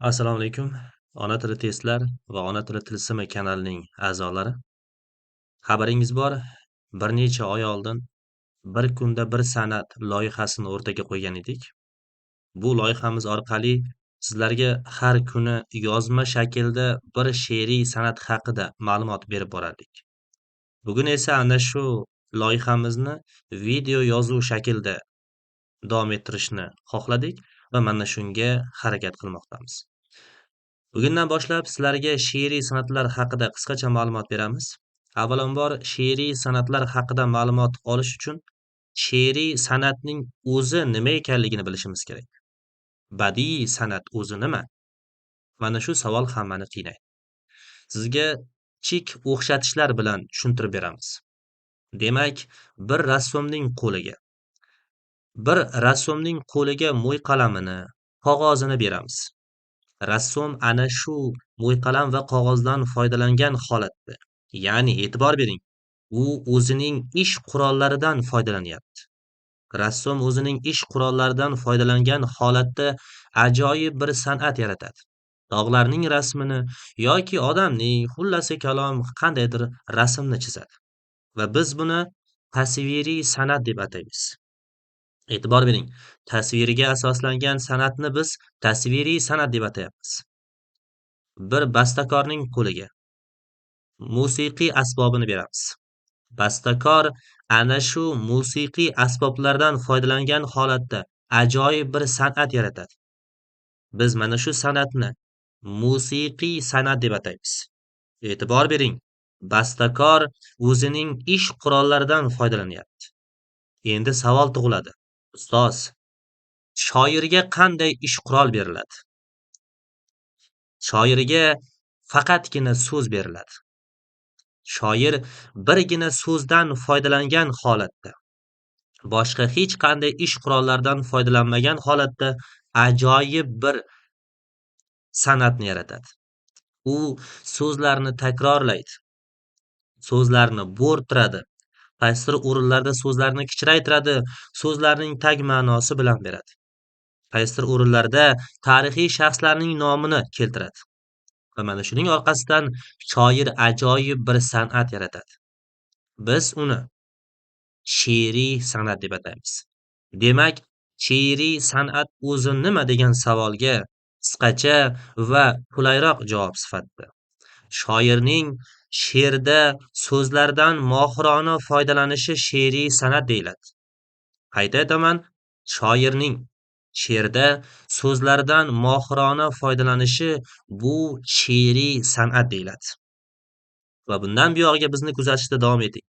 Assalomu alaykum. Ona tili testlar va Ona tili tilsimi kanalining a'zolari. Xabaringiz bor, bir necha oy oldin bir kunda bir san'at loyihasini o'rtaga qo'ygan edik. Bu loyihamiz orqali sizlarga har kuni yozma shaklda bir she'riy san'at haqida ma'lumot berib borardik. Bugun esa ana shu loyihamizni video yozuv shaklda davom ettirishni xohladik va mana shunga harakat qilmoqdamiz. Bugundan boshlab sizlarga she'riy san'atlar haqida qisqacha ma'lumot beramiz. Avvalambor she'riy san'atlar haqida ma'lumot olish uchun she'riy san'atning o'zi nima ekanligini bilishimiz kerak. Badiiy san'at o'zi nima? Mana shu savol hammani qiynaydi. Sizga kichik o'xshatishlar bilan tushuntirib beramiz. Demak, bir rassomning qo'liga mo'y qalamini, qog'ozini beramiz. Rassom ana shu mo'yqalam va qog'ozdan foydalangan holatda, ya'ni e'tibor bering, u o'zining ish qurollaridan foydalanyapti. Rassom o'zining ish qurollaridan foydalangan holatda ajoyib bir san'at yaratadi. Dog'larning rasmini yoki odamning, xullasi kalom qandaydir rasmni chizadi va biz buni tasviriy san'at deb ataymiz. E'tibor bering, tasviriga asoslangan san'atni biz tasviriy san'at deb atayapmiz. Bir bastakorning qo'liga musiqiy asbobini beramiz. Bastakor ana shu musiqiy asboblardan foydalangan holatda ajoyib bir san'at yaratadi. Biz mana shu san'atni musiqiy san'at deb ataymiz. E'tibor bering, bastakor o'zining ish qurollaridan foydalanyapti. Endi savol tug'iladi. Ustoz, shoirga qanday ish qurol beriladi? Shoirga faqatgina so'z beriladi. Shoir birgina so'zdan foydalangan holatda, boshqa hech qanday ish qurollaridan foydalanmagan holatda ajoyib bir san'atni yaratadi. U so'zlarni takrorlaydi, so'zlarni bo'rttiradi, qaysidir o'rinlarda so'zlarni kichraytiradi, so'zlarning tag ma'nosi bilan beradi. Qaysidir o'rinlarda tarixiy shaxslarning nomini keltiradi. Va mana shuning orqasidan shoir ajoyib bir san'at yaratadi. Biz uni she'riy san'at deb ataymiz. Demak, she'riy san'at o'zi nima degan savolga qisqacha va qulayroq javob sifatida shoirning she'rda so'zlardan mohirona foydalanishi she'riy san'at deyiladi. Qayta aytaman, shoirning she'rda so'zlardan mohirona foydalanishi bu she'riy san'at deyiladi. Va bundan buyog'iga bizni kuzatishda davom eting.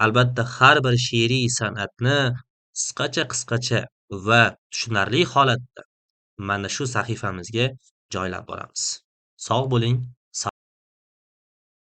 Albatta, har bir she'riy san'atni qisqacha va tushunarli holatda mana shu sahifamizga joylab boramiz. Sog' bo'ling.